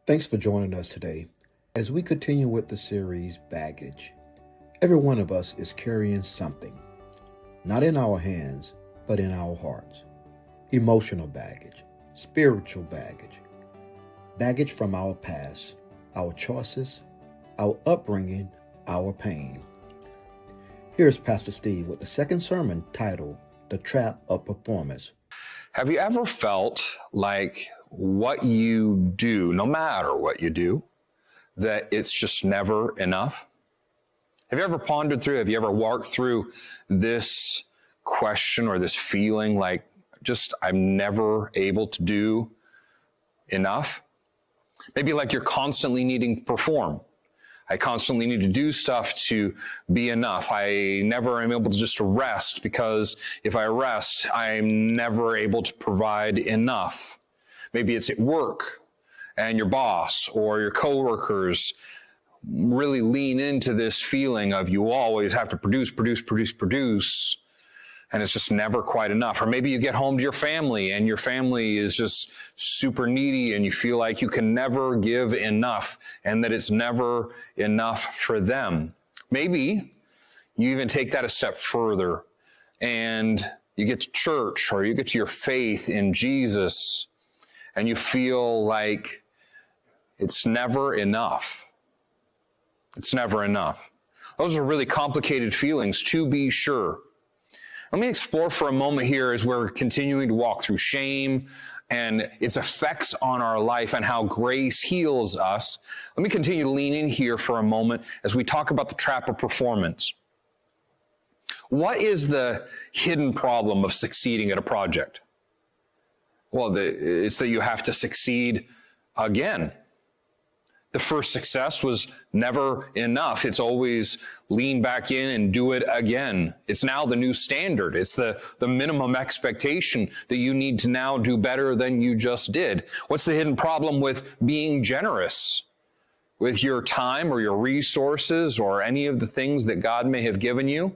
Thanks for joining us today as we continue with the series Baggage. Every one of us is carrying something, not in our hands, but in our hearts. Emotional baggage, spiritual baggage, baggage from our past, our choices, our upbringing, our pain. Here's Pastor Steve with the second sermon titled The Trap of Performance. Have you ever felt like what you do, no matter what you do, that it's just never enough? Have you ever pondered through, have you ever walked through this question or this feeling like just I'm never able to do enough? Maybe like you're constantly needing to perform. I constantly need to do stuff to be enough. I never am able to just rest because if I rest, I'm never able to provide enough. Maybe it's at work and your boss or your coworkers really lean into this feeling of you always have to produce, and it's just never quite enough. Or maybe you get home to your family and your family is just super needy and you feel like you can never give enough and that it's never enough for them. Maybe you even take that a step further and you get to church or you get to your faith in Jesus and you feel like it's never enough. It's never enough. Those are really complicated feelings, to be sure. Let me explore for a moment here as we're continuing to walk through shame and its effects on our life and how grace heals us. Let me continue to lean in here for a moment as we talk about the trap of performance. What is the hidden problem of succeeding at a project? Well, it's that you have to succeed again. The first success was never enough. It's always lean back in and do it again. It's now the new standard. It's the minimum expectation that you need to now do better than you just did. What's the hidden problem with being generous with your time or your resources or any of the things that God may have given you?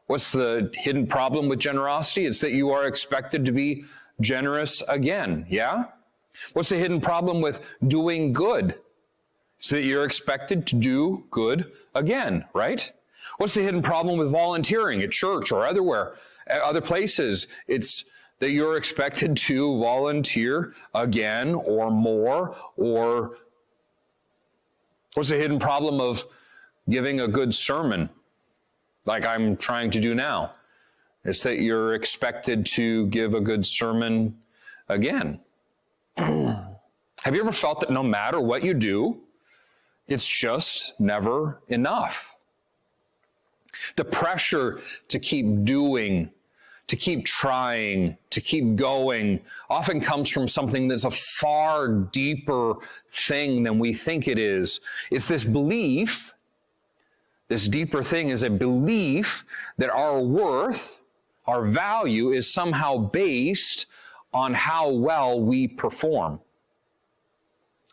What's the hidden problem with generosity? It's that you are expected to be generous again, yeah? What's the hidden problem with doing good? So that you're expected to do good again, right? What's the hidden problem with volunteering at church or other places? It's that you're expected to volunteer again or more. Or what's the hidden problem of giving a good sermon like I'm trying to do now? It's that you're expected to give a good sermon again. Have you ever felt that no matter what you do, it's just never enough? The pressure to keep doing, to keep trying, to keep going often comes from something that's a far deeper thing than we think it is. It's this belief, this deeper thing is a belief that our worth, our value is somehow based on how well we perform,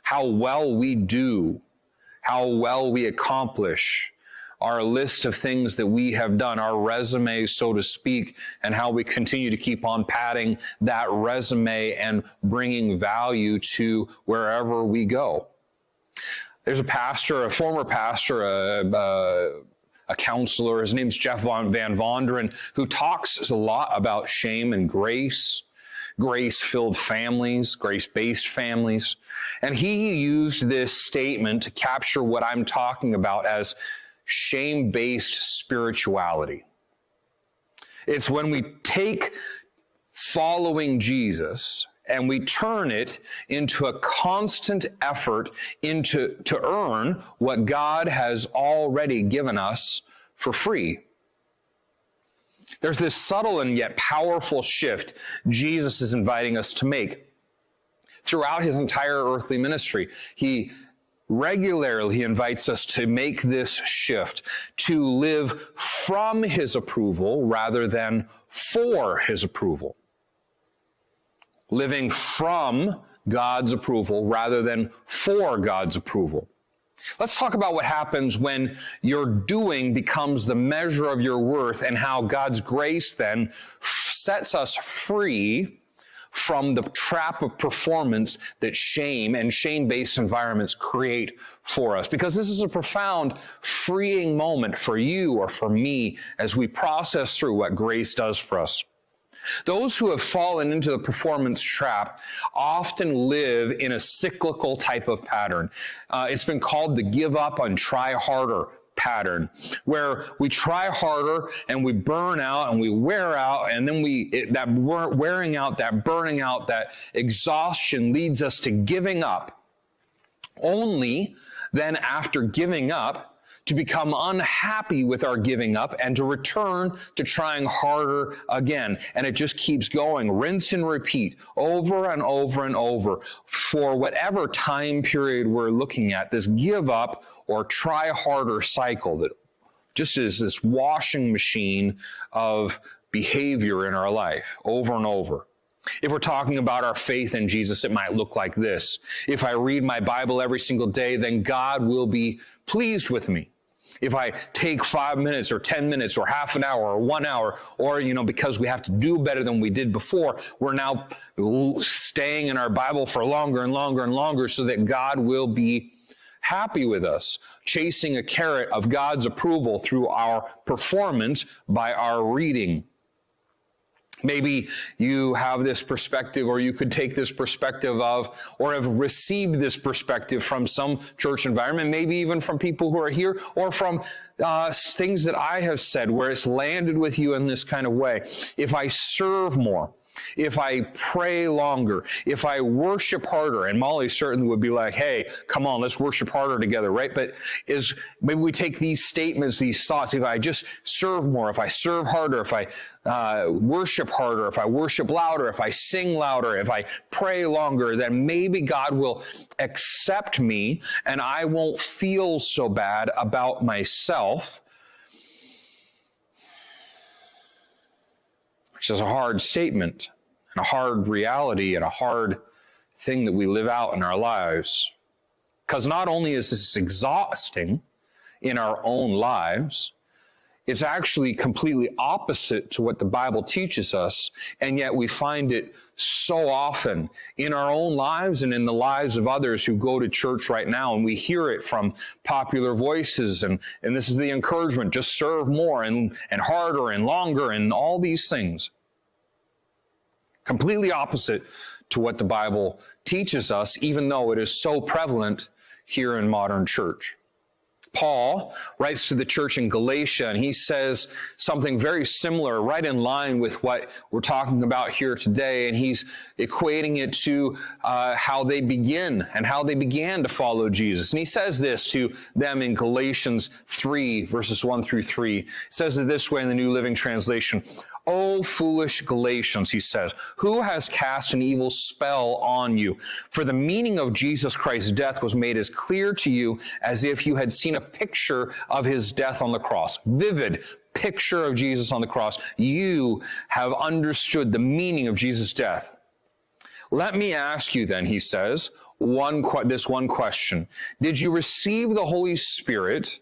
how well we do, how well we accomplish, our list of things that we have done, our resume, so to speak, and how we continue to keep on padding that resume and bringing value to wherever we go. There's a pastor, a former pastor, a counselor, his name's Jeff Van Vonderen, who talks a lot about shame and grace. Grace-filled families, grace-based families. And he used this statement to capture what I'm talking about as shame-based spirituality. It's when we take following Jesus and we turn it into a constant effort to earn what God has already given us for free. There's this subtle and yet powerful shift Jesus is inviting us to make. Throughout his entire earthly ministry, he regularly invites us to make this shift, to live from his approval rather than for his approval. Living from God's approval rather than for God's approval. Let's talk about what happens when your doing becomes the measure of your worth and how God's grace then sets us free from the trap of performance that shame and shame-based environments create for us. Because this is a profound freeing moment for you or for me as we process through what grace does for us. Those who have fallen into the performance trap often live in a cyclical type of pattern. It's been called the give up and try harder pattern, where we try harder and we burn out and we wear out, and then that wearing out, that burning out, that exhaustion leads us to giving up. Only then after giving up to become unhappy with our giving up and to return to trying harder again. And it just keeps going, rinse and repeat, over and over and over for whatever time period we're looking at, this give up or try harder cycle that just is this washing machine of behavior in our life over and over. If we're talking about our faith in Jesus, it might look like this. If I read my Bible every single day, then God will be pleased with me. If I take 5 minutes or 10 minutes or half an hour or 1 hour, or, because we have to do better than we did before, we're now staying in our Bible for longer and longer and longer so that God will be happy with us, chasing a carrot of God's approval through our performance by our reading. Maybe you have this perspective, or you could take this perspective of, or have received this perspective from some church environment, maybe even from people who are here, or from things that I have said where it's landed with you in this kind of way. If I serve more, if I pray longer, if I worship harder, and Molly certainly would be like, hey, come on, let's worship harder together, right? But maybe we take these statements, these thoughts, if I just serve more, if I serve harder, if I worship harder, if I worship louder, if I sing louder, if I pray longer, then maybe God will accept me and I won't feel so bad about myself. Which is a hard statement and a hard reality and a hard thing that we live out in our lives. Because not only is this exhausting in our own lives, it's actually completely opposite to what the Bible teaches us, and yet we find it so often in our own lives and in the lives of others who go to church right now, and we hear it from popular voices, and this is the encouragement, just serve more and harder and longer and all these things. Completely opposite to what the Bible teaches us, even though it is so prevalent here in modern church. Paul writes to the church in Galatia, and he says something very similar, right in line with what we're talking about here today, and he's equating it to how they began to follow Jesus. And he says this to them in Galatians 3, verses 1 through 3. He says it this way in the New Living Translation. O foolish Galatians, he says, who has cast an evil spell on you? For the meaning of Jesus Christ's death was made as clear to you as if you had seen a picture of his death on the cross. Vivid picture of Jesus on the cross. You have understood the meaning of Jesus' death. Let me ask you then, he says, this one question. Did you receive the Holy Spirit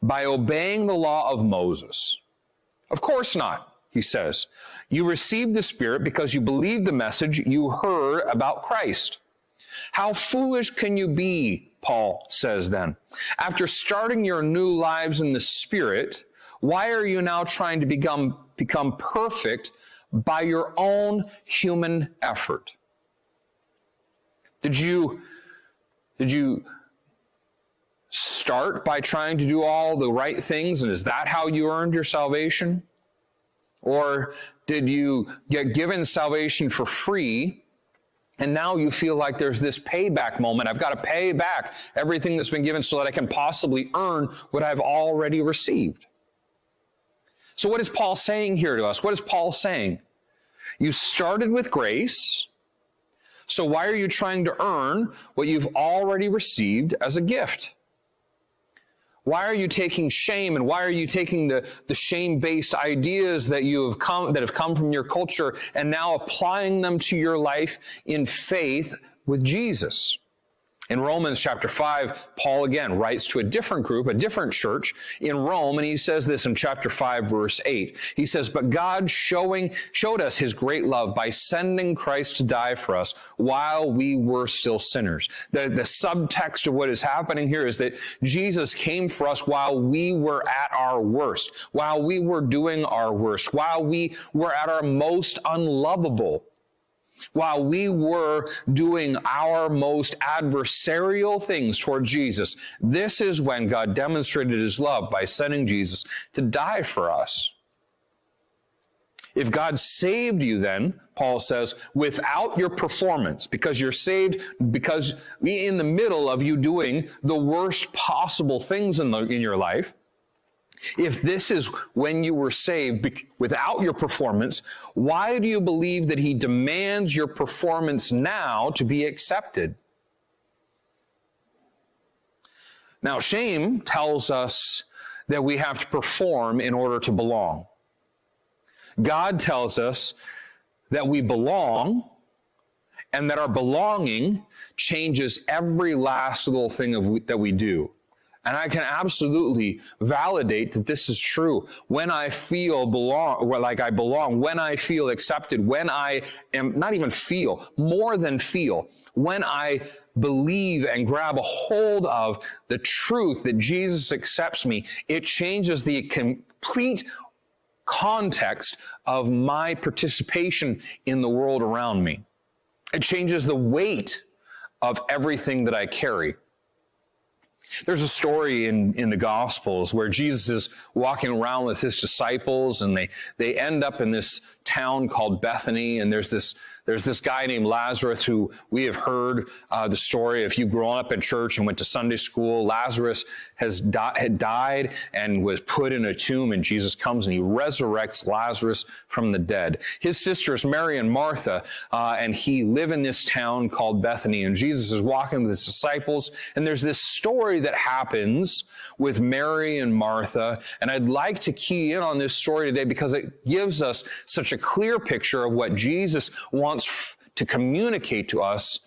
by obeying the law of Moses? Of course not. He says, you received the Spirit because you believed the message you heard about Christ. How foolish can you be, Paul says then. After starting your new lives in the Spirit, why are you now trying to become perfect by your own human effort? Did you start by trying to do all the right things, and is that how you earned your salvation? Or did you get given salvation for free, and now you feel like there's this payback moment? I've got to pay back everything that's been given so that I can possibly earn what I've already received. So what is Paul saying here to us? What is Paul saying? You started with grace, so why are you trying to earn what you've already received as a gift? Why are you taking shame, and why are you taking the shame-based ideas that have come from your culture and now applying them to your life in faith with Jesus? In Romans chapter 5, Paul again writes to a different group, a different church in Rome, and he says this in chapter 5, verse 8. He says, "But God showed us his great love by sending Christ to die for us while we were still sinners." The subtext of what is happening here is that Jesus came for us while we were at our worst, while we were doing our worst, while we were at our most unlovable, while we were doing our most adversarial things toward Jesus. This is when God demonstrated his love by sending Jesus to die for us. If God saved you then, Paul says, without your performance, because you're saved because in the middle of you doing the worst possible things in your life, if this is when you were saved without your performance, why do you believe that he demands your performance now to be accepted? Now, shame tells us that we have to perform in order to belong. God tells us that we belong and that our belonging changes every last little thing that we do. And I can absolutely validate that this is true. When I feel like I belong, when I feel accepted, when I am, not even feel, more than feel, when I believe and grab a hold of the truth that Jesus accepts me, it changes the complete context of my participation in the world around me. It changes the weight of everything that I carry. There's a story in the Gospels where Jesus is walking around with his disciples, and they end up in this town called Bethany, and there's this guy named Lazarus who we have heard the story. If you've grown up in church and went to Sunday school, Lazarus had died and was put in a tomb, and Jesus comes and he resurrects Lazarus from the dead. His sisters Mary and Martha and he live in this town called Bethany, and Jesus is walking with his disciples, and there's this story that happens with Mary and Martha, and I'd like to key in on this story today because it gives us such a clear picture of what Jesus wants to communicate to us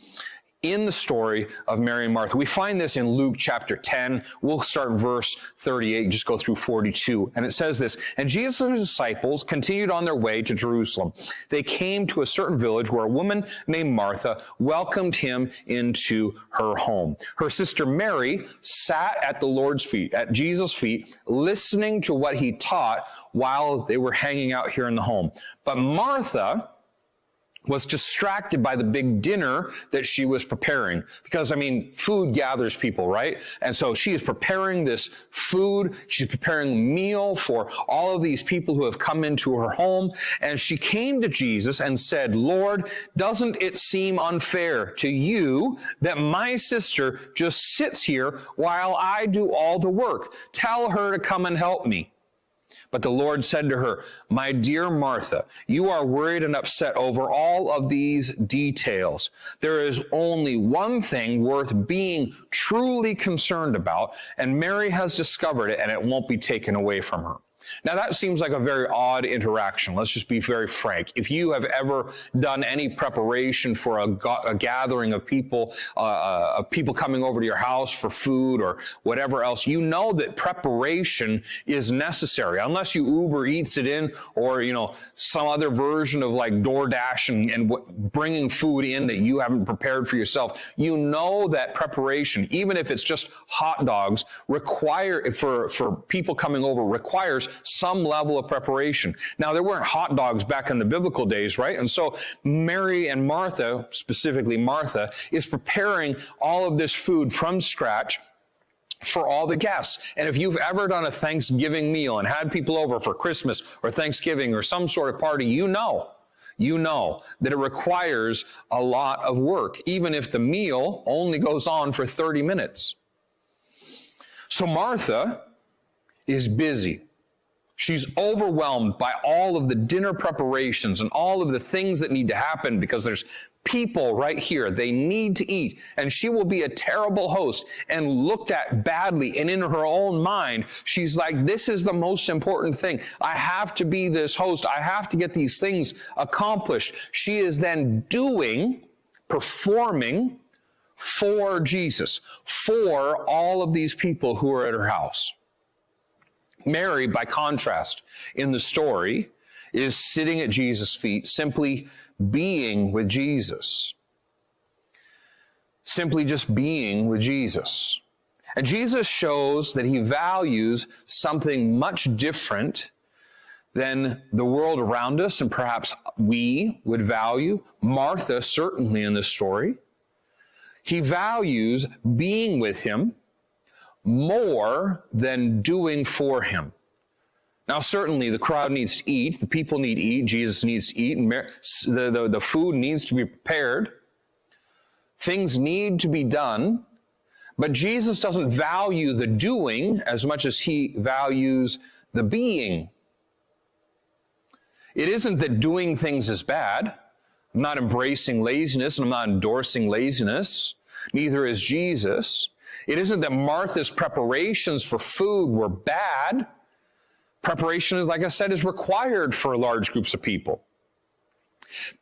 in the story of Mary and Martha. We find this in Luke chapter 10. We'll start in verse 38, just go through 42. And it says this, "And Jesus and his disciples continued on their way to Jerusalem. They came to a certain village where a woman named Martha welcomed him into her home. Her sister Mary sat at the Lord's feet, at Jesus' feet, listening to what he taught while they were hanging out here in the home. But Martha was distracted by the big dinner that she was preparing. Because, food gathers people, right? And so she is preparing this food. She's preparing a meal for all of these people who have come into her home. And she came to Jesus and said, "Lord, doesn't it seem unfair to you that my sister just sits here while I do all the work? Tell her to come and help me." But the Lord said to her, "My dear Martha, you are worried and upset over all of these details. There is only one thing worth being truly concerned about, and Mary has discovered it, and it won't be taken away from her." Now that seems like a very odd interaction. Let's just be very frank. If you have ever done any preparation for a gathering of people coming over to your house for food or whatever else, you know that preparation is necessary. Unless you Uber Eats it in, or some other version of like DoorDash and bringing food in that you haven't prepared for yourself, you know that preparation, even if it's just hot dogs, for people coming over, requires some level of preparation. Now, there weren't hot dogs back in the biblical days, right? And so Mary and Martha, specifically Martha, is preparing all of this food from scratch for all the guests. And if you've ever done a Thanksgiving meal and had people over for Christmas or Thanksgiving or some sort of party, you know that it requires a lot of work, even if the meal only goes on for 30 minutes. So Martha is busy. She's overwhelmed by all of the dinner preparations and all of the things that need to happen because there's people right here. They need to eat. And she will be a terrible host and looked at badly. And in her own mind, she's like, this is the most important thing. I have to be this host. I have to get these things accomplished. She is then performing for Jesus, for all of these people who are at her house. Mary, by contrast, in the story, is sitting at Jesus' feet, simply being with Jesus. Simply just being with Jesus. And Jesus shows that he values something much different than the world around us, and perhaps we would value. Martha, certainly in this story. He values being with him more than doing for him. Now, certainly the crowd needs to eat, the people need to eat, Jesus needs to eat, and the food needs to be prepared. Things need to be done, but Jesus doesn't value the doing as much as he values the being. It isn't that doing things is bad. I'm not embracing laziness, and I'm not endorsing laziness. Neither is Jesus. It isn't that Martha's preparations for food were bad. Preparation, like I said, is required for large groups of people.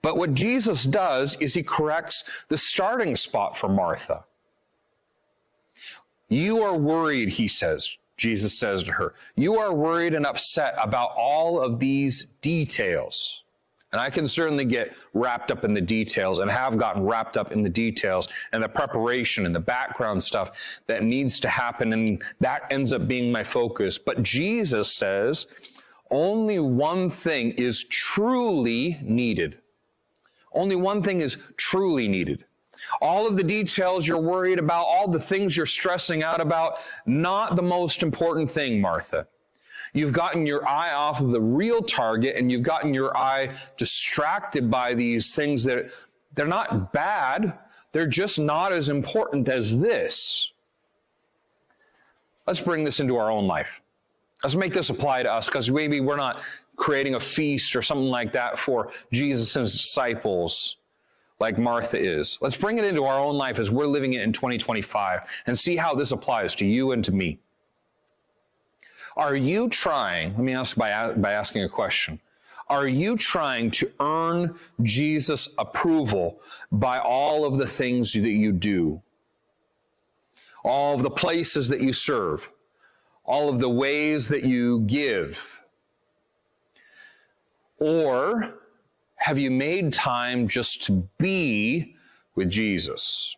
But what Jesus does is he corrects the starting spot for Martha. You are worried, he says. Jesus says to her, you are worried and upset about all of these details. And I can certainly get wrapped up in the details and have gotten wrapped up in the details and the preparation and the background stuff that needs to happen. And that ends up being my focus. But Jesus says only one thing is truly needed. Only one thing is truly needed. All of the details you're worried about, all the things you're stressing out about, not the most important thing, Martha. You've gotten your eye off of the real target, and you've gotten your eye distracted by these things that they're not bad. They're just not as important as this. Let's bring this into our own life. Let's make this apply to us, because maybe we're not creating a feast or something like that for Jesus and his disciples like Martha is. Let's bring it into our own life as we're living it in 2025 and see how this applies to you and to me. Are you trying, let me ask by asking a question, are you trying to earn Jesus' approval by all of the things that you do? All of the places that you serve? All of the ways that you give? Or have you made time just to be with Jesus?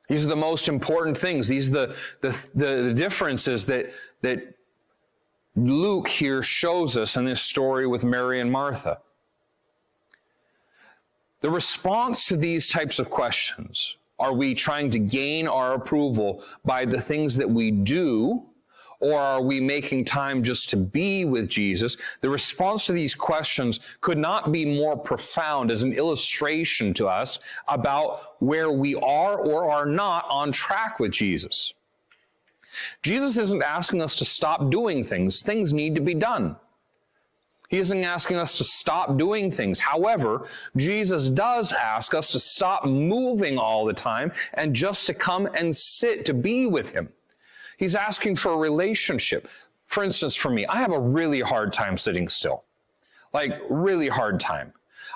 These are the most important things. These are the differences that Luke here shows us in this story with Mary and Martha. The response to these types of questions, are we trying to gain our approval by the things that we do, or are we making time just to be with Jesus? The response to these questions could not be more profound as an illustration to us about where we are or are not on track with Jesus. Jesus isn't asking us to stop doing things. Things need to be done. He isn't asking us to stop doing things. However, Jesus does ask us to stop moving all the time and just to come and sit to be with him. He's asking for a relationship. For instance, for me, I have a really hard time sitting still. Like, really hard time.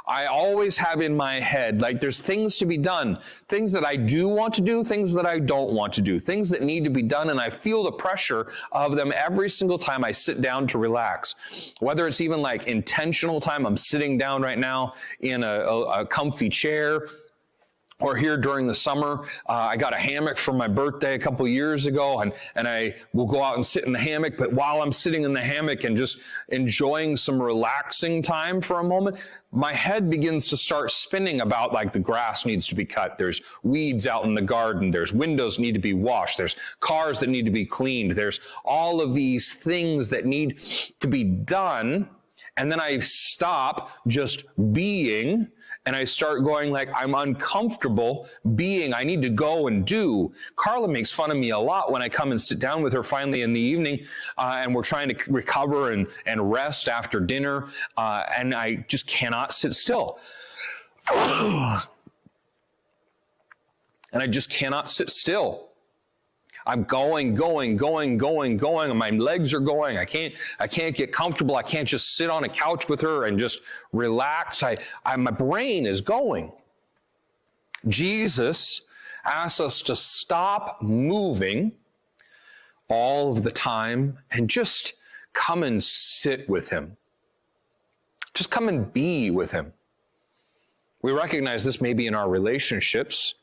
I always have in my head, like, there's things to be done. Things that I do want to do, things that I don't want to do. Things that need to be done, and I feel the pressure of them every single time I sit down to relax. Whether it's even like intentional time, I'm sitting down right now in a comfy chair, or here during the summer, I got a hammock for my birthday a couple years ago, and I will go out and sit in the hammock. But while I'm sitting in the hammock and just enjoying some relaxing time for a moment, my head begins to start spinning about, like, the grass needs to be cut. There's weeds out in the garden. There's windows need to be washed. There's cars that need to be cleaned. There's all of these things that need to be done. And then I stop just being, and I start going, like, I'm uncomfortable being. I need to go and do. Carla makes fun of me a lot when I come and sit down with her finally in the evening, and we're trying to recover and rest after dinner, and I just cannot sit still. And I just cannot sit still. I'm going, and my legs are going. I can't get comfortable. I can't just sit on a couch with her and just relax. My brain is going. Jesus asks us to stop moving all of the time and just come and sit with him. Just come and be with him. We recognize this maybe in our relationships.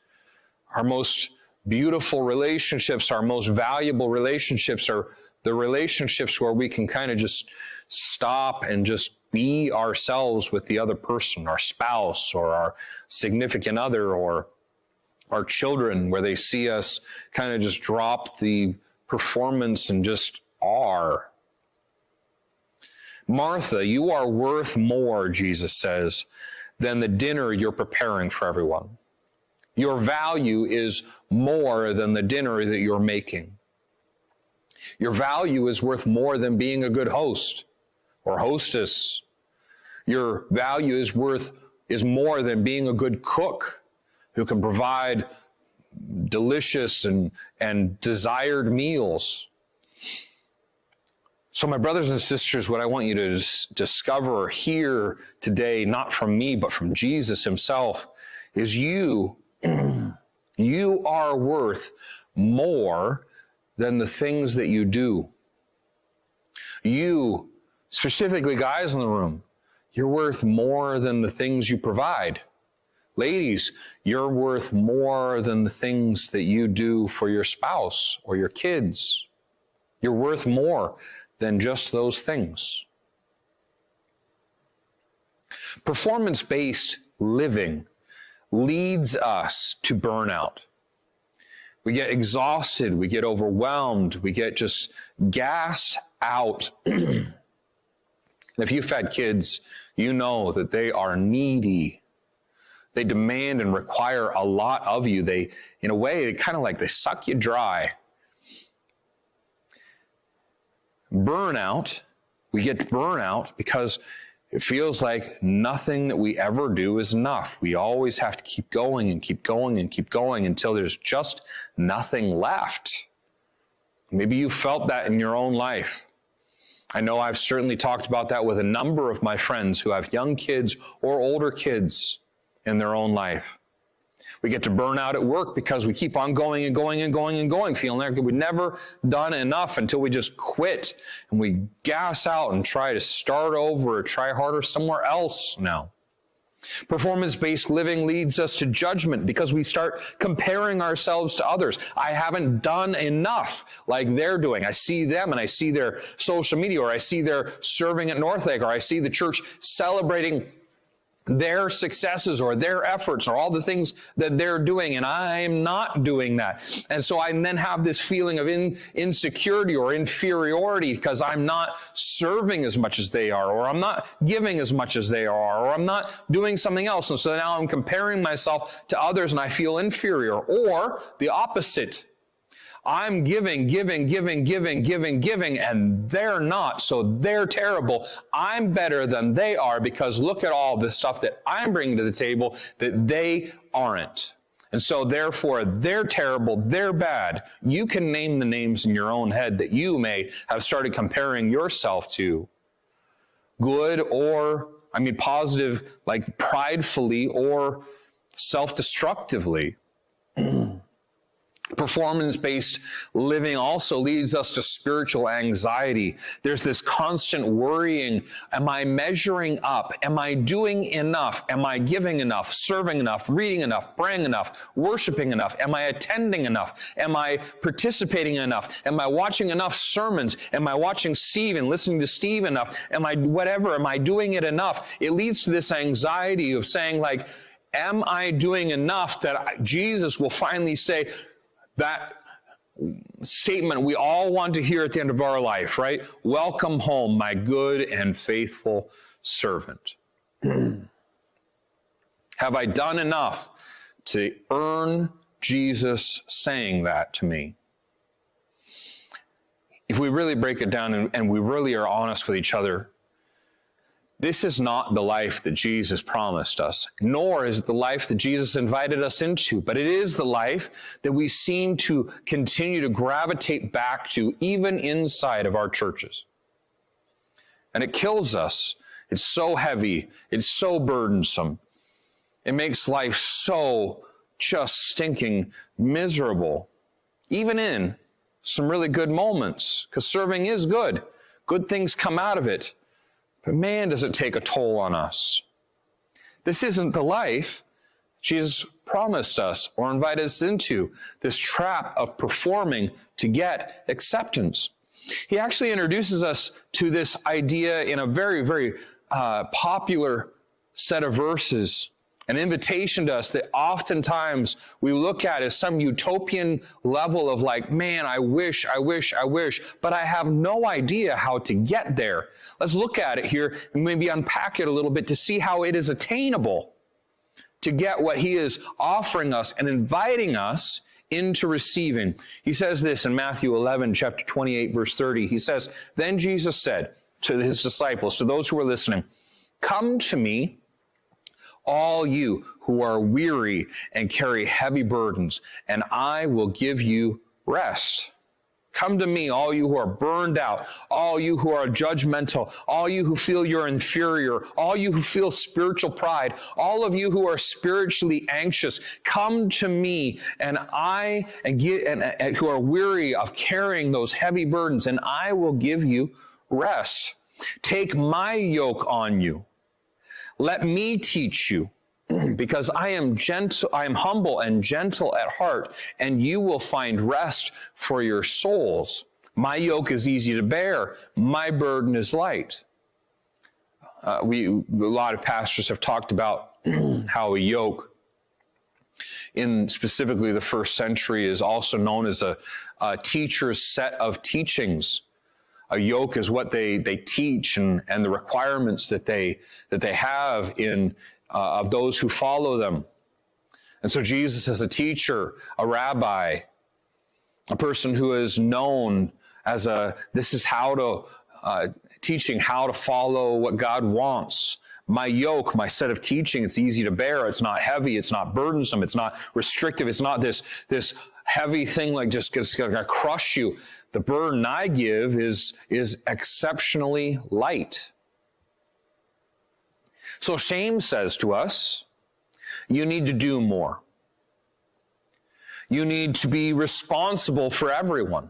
Our most beautiful relationships, our most valuable relationships are the relationships where we can kind of just stop and just be ourselves with the other person, our spouse or our significant other or our children, where they see us kind of just drop the performance and just are. Martha, you are worth more, Jesus says, than the dinner you're preparing for everyone. Your value is more than the dinner that you're making. Your value is worth more than being a good host or hostess. Your value is more than being a good cook who can provide delicious and desired meals. So my brothers and sisters, what I want you to discover or hear today, not from me, but from Jesus himself, is you are worth more than the things that you do. You, specifically guys in the room, you're worth more than the things you provide. Ladies, you're worth more than the things that you do for your spouse or your kids. You're worth more than just those things. Performance-based living leads us to burnout. We get exhausted, we get overwhelmed, we get just gassed out. And if you've had kids, you know that they are needy. They demand and require a lot of you. They, in a way, they suck you dry. Burnout, we get burnout because it feels like nothing that we ever do is enough. We always have to keep going and keep going and keep going until there's just nothing left. Maybe you felt that in your own life. I know I've certainly talked about that with a number of my friends who have young kids or older kids in their own life. We get to burn out at work because we keep on going and going and going and going, feeling like we've never done enough until we just quit and we gas out and try to start over or try harder somewhere else now. Performance-based living leads us to judgment because we start comparing ourselves to others. I haven't done enough like they're doing. I see them and I see their social media, or I see their serving at Northlake, or I see the church celebrating their successes or their efforts or all the things that they're doing, and I'm not doing that. And so I then have this feeling of insecurity or inferiority because I'm not serving as much as they are, or I'm not giving as much as they are, or I'm not doing something else. And so now I'm comparing myself to others and I feel inferior. Or the opposite. I'm giving, and they're not, so they're terrible. I'm better than they are because look at all the stuff that I'm bringing to the table that they aren't. And so therefore, they're terrible, they're bad. You can name the names in your own head that you may have started comparing yourself to. Good or, positive, like pridefully or self-destructively. Performance-based living also leads us to spiritual anxiety. There's this constant worrying. Am I measuring up? Am I doing enough? Am I giving enough, serving enough, reading enough, praying enough, worshiping enough? Am I attending enough? Am I participating enough? Am I watching enough sermons? Am I watching Steve and listening to Steve enough? Am I doing it enough? It leads to this anxiety of saying, like, am I doing enough that Jesus will finally say, that statement we all want to hear at the end of our life, right? Welcome home, my good and faithful servant. Have I done enough to earn Jesus saying that to me? If we really break it down and we really are honest with each other, this is not the life that Jesus promised us, nor is it the life that Jesus invited us into, but it is the life that we seem to continue to gravitate back to even inside of our churches. And it kills us. It's so heavy. It's so burdensome. It makes life so just stinking miserable, even in some really good moments, because serving is good. Good things come out of it. But man, does it take a toll on us. This isn't the life Jesus promised us or invited us into, this trap of performing to get acceptance. He actually introduces us to this idea in a very, very popular set of verses, an invitation to us that oftentimes we look at as some utopian level of like, man, I wish, but I have no idea how to get there. Let's look at it here and maybe unpack it a little bit to see how it is attainable to get what he is offering us and inviting us into receiving. He says this in Matthew 11, chapter 28, verse 30. He says, then Jesus said to his disciples, to those who were listening, come to me, all you who are weary and carry heavy burdens, and I will give you rest. Come to me, all you who are burned out, all you who are judgmental, all you who feel you're inferior, all you who feel spiritual pride, all of you who are spiritually anxious. Come to me, and who are weary of carrying those heavy burdens, and I will give you rest. Take my yoke on you. Let me teach you, because I am humble and gentle at heart, and you will find rest for your souls. My yoke is easy to bear. My burden is light. A lot of pastors have talked about how a yoke in specifically the first century is also known as a teacher's set of teachings. A yoke is what they teach and the requirements that they have in of those who follow them. And so Jesus is a teacher, a rabbi, a person who is known as this is how to, teaching how to follow what God wants. My yoke, my set of teaching, it's easy to bear. It's not heavy. It's not burdensome. It's not restrictive. It's not this heavy thing like just going to crush you. The burden I give is exceptionally light. So shame says to us, you need to do more. You need to be responsible for everyone.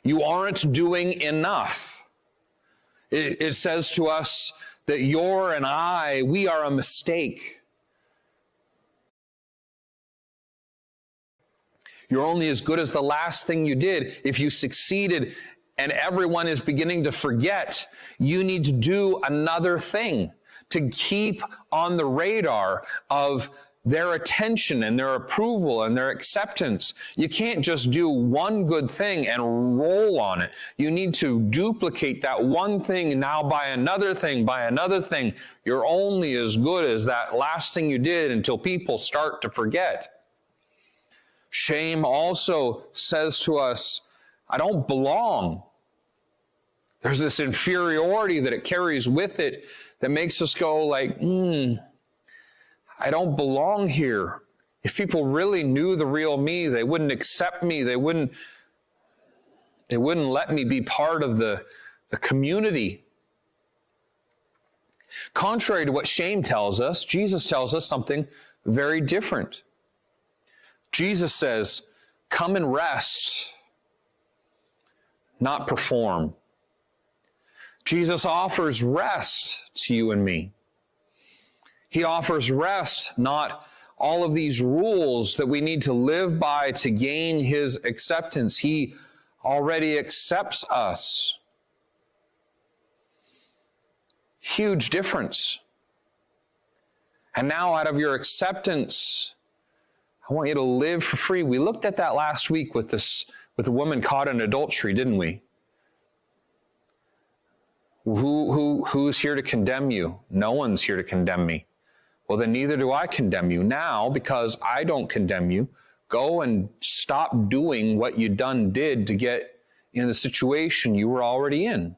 You aren't doing enough. It says to us that you're and I, we are a mistake. You're only as good as the last thing you did. If you succeeded and everyone is beginning to forget, you need to do another thing to keep on the radar of their attention and their approval and their acceptance. You can't just do one good thing and roll on it. You need to duplicate that one thing now by another thing, by another thing. You're only as good as that last thing you did until people start to forget. Shame also says to us, I don't belong. There's this inferiority that it carries with it that makes us go like, I don't belong here. If people really knew the real me, they wouldn't accept me. They wouldn't let me be part of the community. Contrary to what shame tells us, Jesus tells us something very different. Jesus says, come and rest, not perform. Jesus offers rest to you and me. He offers rest, not all of these rules that we need to live by to gain his acceptance. He already accepts us. Huge difference. And now out of your acceptance, I want you to live for free. We looked at that last week with the woman caught in adultery, didn't we? Who's here to condemn you? No one's here to condemn me. Well, then neither do I condemn you. Now, because I don't condemn you, go and stop doing what you did to get in the situation you were already in.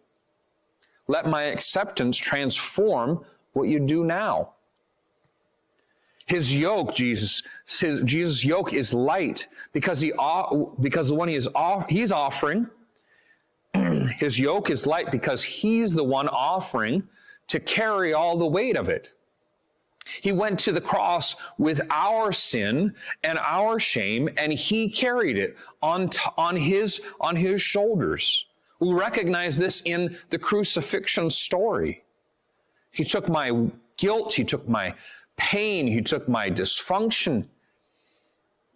Let my acceptance transform what you do now. His yoke, Jesus' yoke is light because the one he's offering, his yoke is light because he's the one offering to carry all the weight of it. He went to the cross with our sin and our shame, and he carried it on his shoulders. We recognize this in the crucifixion story. He took my guilt, he took my pain, he took my dysfunction,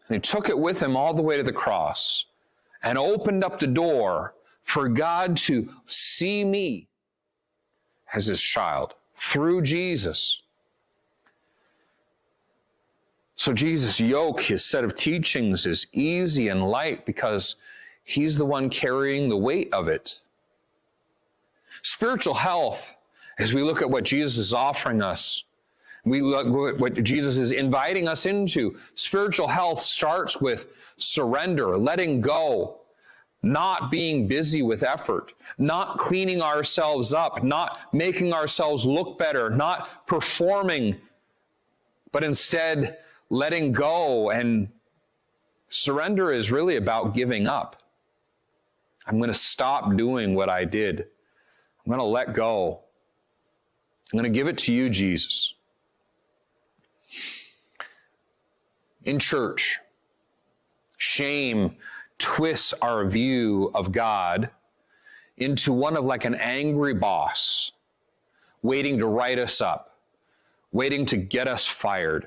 and he took it with him all the way to the cross and opened up the door for God to see me as his child through Jesus. So Jesus' yoke, his set of teachings, is easy and light because he's the one carrying the weight of it. Spiritual health, as we look at what Jesus is offering us, we look at what Jesus is inviting us into. Spiritual health starts with surrender, letting go, not being busy with effort, not cleaning ourselves up, not making ourselves look better, not performing, but instead letting go. And surrender is really about giving up. I'm going to stop doing what I did. I'm going to let go. I'm going to give it to you, Jesus. In church, shame twists our view of God into one of like an angry boss, waiting to write us up, waiting to get us fired,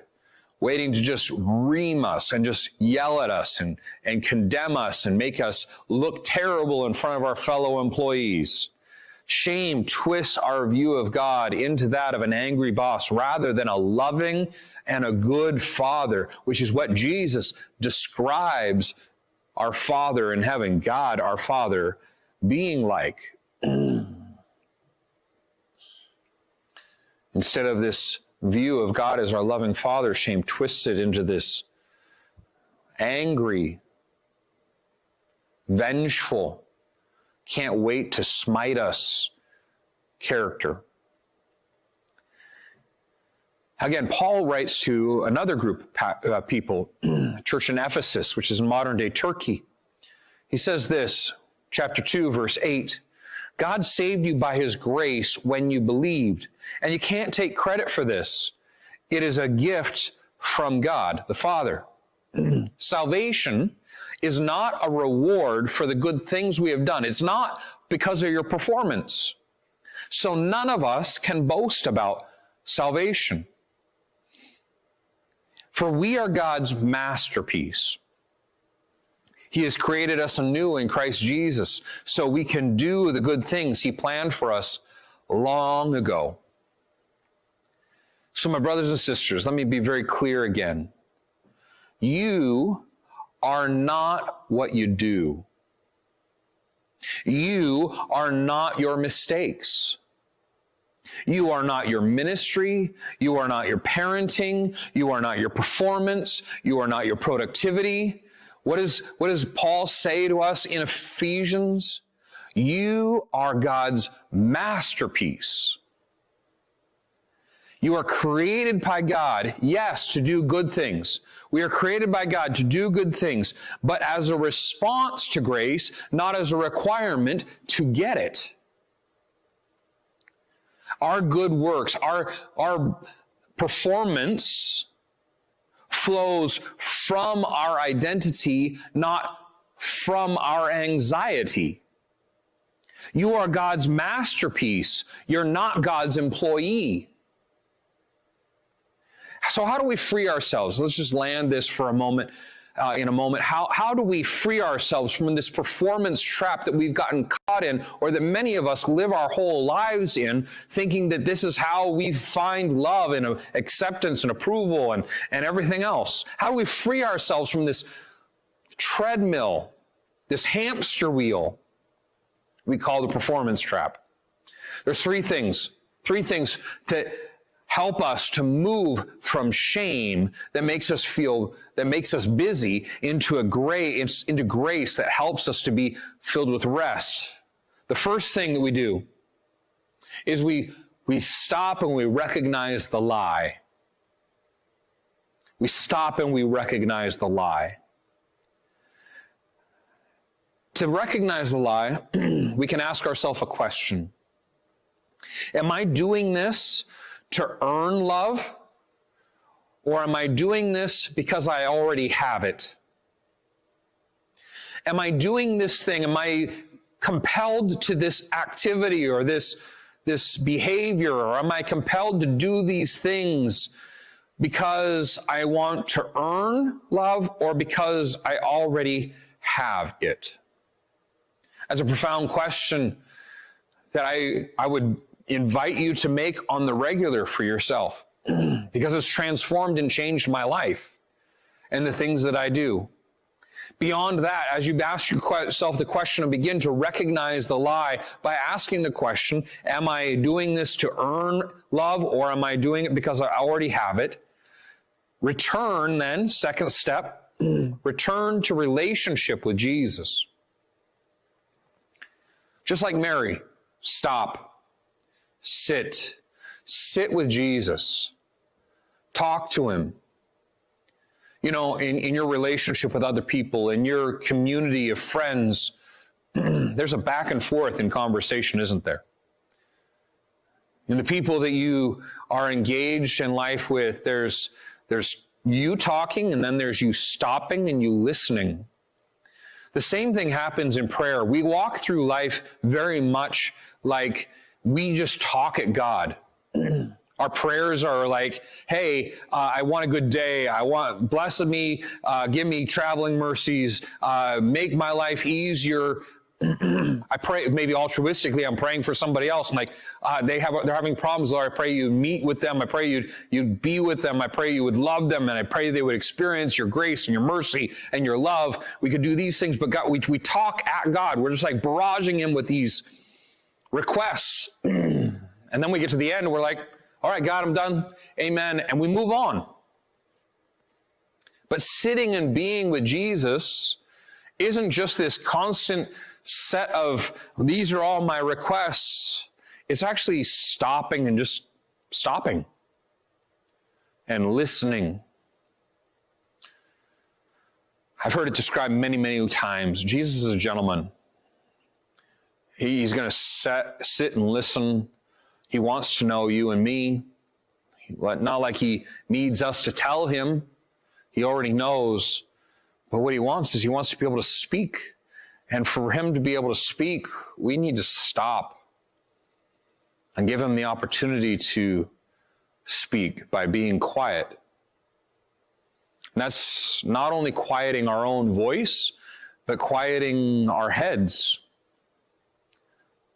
waiting to just ream us and just yell at us and condemn us and make us look terrible in front of our fellow employees. Shame twists our view of God into that of an angry boss rather than a loving and a good Father, which is what Jesus describes our Father in heaven, God, our Father, being like. Instead of this view of God as our loving Father, shame twists it into this angry, vengeful, can't wait to smite us character. Again, Paul writes to another group of people, church in Ephesus, which is in modern-day Turkey. He says this, chapter 2, verse 8, God saved you by his grace when you believed, and you can't take credit for this. It is a gift from God, the Father. Salvation is not a reward for the good things we have done. It's not because of your performance. So none of us can boast about salvation. For we are God's masterpiece. He has created us anew in Christ Jesus so we can do the good things he planned for us long ago. So my brothers and sisters, let me be very clear again. You are not what you do. You are not your mistakes. You are not your ministry. You are not your parenting. You are not your performance. You are not your productivity. What does Paul say to us in Ephesians? You are God's masterpiece. You are created by God, yes, to do good things. We are created by God to do good things, but as a response to grace, not as a requirement to get it. Our good works, our performance flows from our identity, not from our anxiety. You are God's masterpiece. You're not God's employee. So how do we free ourselves? Let's just land this for a moment, in a moment. How do we free ourselves from this performance trap that we've gotten caught in, or that many of us live our whole lives in, thinking that this is how we find love and acceptance and approval and everything else? How do we free ourselves from this treadmill, this hamster wheel we call the performance trap? There's three things to help us to move from shame that makes us busy into grace that helps us to be filled with rest. The first thing that we do is we stop and we recognize the lie. We stop and we recognize the lie. To recognize the lie, we can ask ourselves a question. Am I doing this to earn love or am I doing this because I already have it? Am I doing this thing? Am I compelled to this activity or this behavior? Or am I compelled to do these things because I want to earn love or because I already have it? That's a profound question that I would invite you to make on the regular for yourself because it's transformed and changed my life and the things that I do. Beyond that, as you ask yourself the question and begin to recognize the lie by asking the question, am I doing this to earn love or am I doing it because I already have it? Return then, second step, return to relationship with Jesus. Just like Mary, stop, sit with Jesus, talk to him. You know, in your relationship with other people, in your community of friends, there's a back and forth in conversation, isn't there? And the people that you are engaged in life with, there's you talking, and then there's you stopping and you listening. The same thing happens in prayer. We walk through life very much like we just talk at God. Our prayers are like, hey, I want a good day. Bless me, give me traveling mercies, make my life easier. I pray, maybe altruistically, I'm praying for somebody else. And like, they're having problems, Lord. I pray you meet with them. I pray you'd be with them. I pray you would love them. And I pray they would experience your grace and your mercy and your love. We could do these things, but God, we talk at God. We're just like barraging him with these requests. And then we get to the end and we're like, all right, God, I'm done. Amen. And we move on. But sitting and being with Jesus isn't just this constant set of, these are all my requests. It's actually stopping and just stopping and listening. I've heard it described many, many times. Jesus is a gentleman. He's going to sit and listen. He wants to know you and me. Not like he needs us to tell him. He already knows. But what he wants is he wants to be able to speak. And for him to be able to speak, we need to stop and give him the opportunity to speak by being quiet. And that's not only quieting our own voice, but quieting our heads.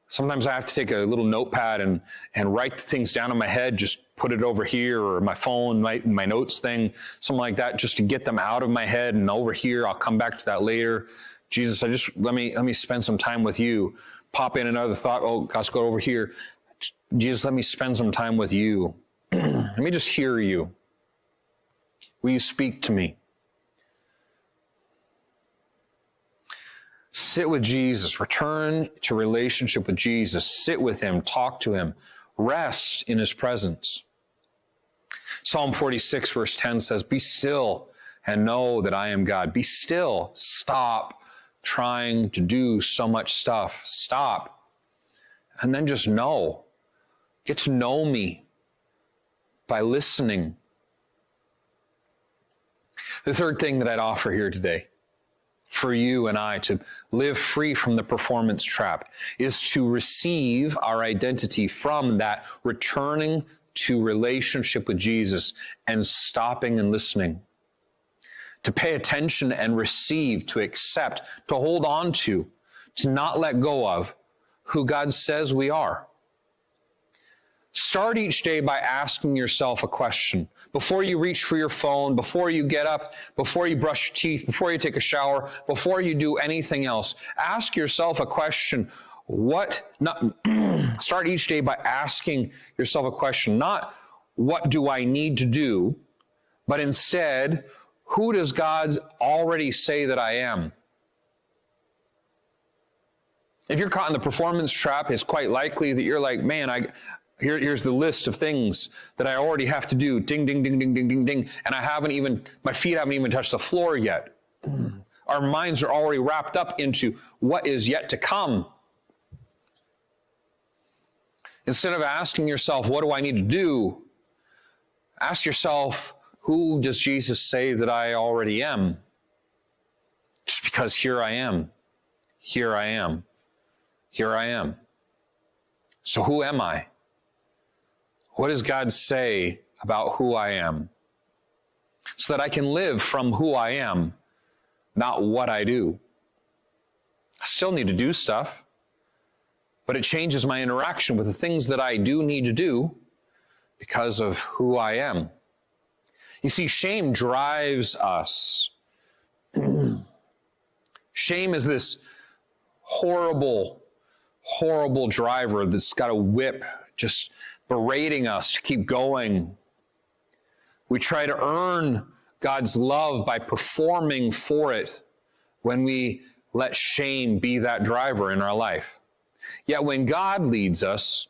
Sometimes I have to take a little notepad and write things down in my head, just put it over here, or my phone, my notes thing, something like that, just to get them out of my head and over here. I'll come back to that later. Jesus, let me spend some time with you. Pop in another thought. Oh, gosh, go over here. Jesus, let me spend some time with you. Let me just hear you. Will you speak to me? Sit with Jesus. Return to relationship with Jesus. Sit with him. Talk to him. Rest in his presence. Psalm 46 verse 10 says, be still and know that I am God. Be still. Stop trying to do so much stuff. Stop. And then just know. Get to know me by listening. The third thing that I'd offer here today for you and I to live free from the performance trap is to receive our identity from that returning to relationship with Jesus and stopping and listening. To pay attention and receive, to accept, to hold on to not let go of who God says we are. Start each day by asking yourself a question. Before you reach for your phone, before you get up, before you brush your teeth, before you take a shower, before you do anything else, ask yourself a question. Start each day by asking yourself a question, not what do I need to do, but instead, who does God already say that I am? If you're caught in the performance trap, it's quite likely that you're like, man, here's the list of things that I already have to do. Ding, ding, ding, ding, ding, ding, ding. And my feet haven't even touched the floor yet. Our minds are already wrapped up into what is yet to come. Instead of asking yourself, what do I need to do? Ask yourself, Who does Jesus say that I already am? Just because here I am. Here I am. Here I am. So who am I? What does God say about who I am? So that I can live from who I am, not what I do. I still need to do stuff, but it changes my interaction with the things that I do need to do because of who I am. You see, shame drives us. Shame is this horrible, horrible driver that's got a whip just berating us to keep going. We try to earn God's love by performing for it when we let shame be that driver in our life. Yet when God leads us,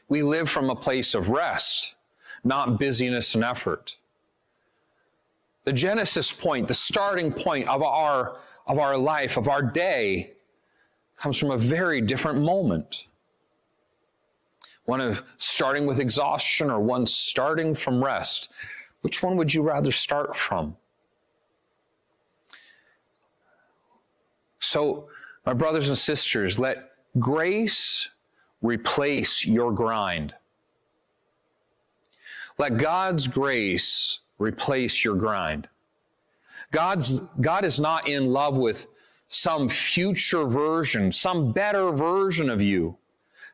we live from a place of rest, not busyness and effort. The genesis point, the starting point of our life, of our day, comes from a very different moment. One of starting with exhaustion or one starting from rest. Which one would you rather start from? So, my brothers and sisters, let grace replace your grind. Let God's grace replace your grind. God is not in love with some future version, some better version of you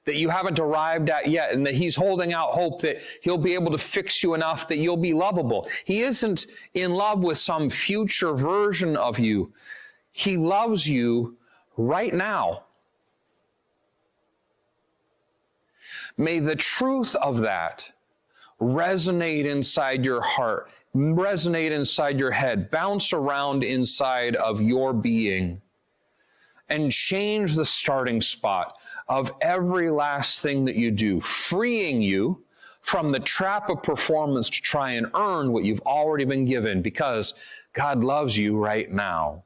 that you haven't arrived at yet, and that he's holding out hope that he'll be able to fix you enough that you'll be lovable. He isn't in love with some future version of you. He loves you right now. May the truth of that resonate inside your heart, resonate inside your head, bounce around inside of your being, and change the starting spot of every last thing that you do, freeing you from the trap of performance to try and earn what you've already been given, because God loves you right now.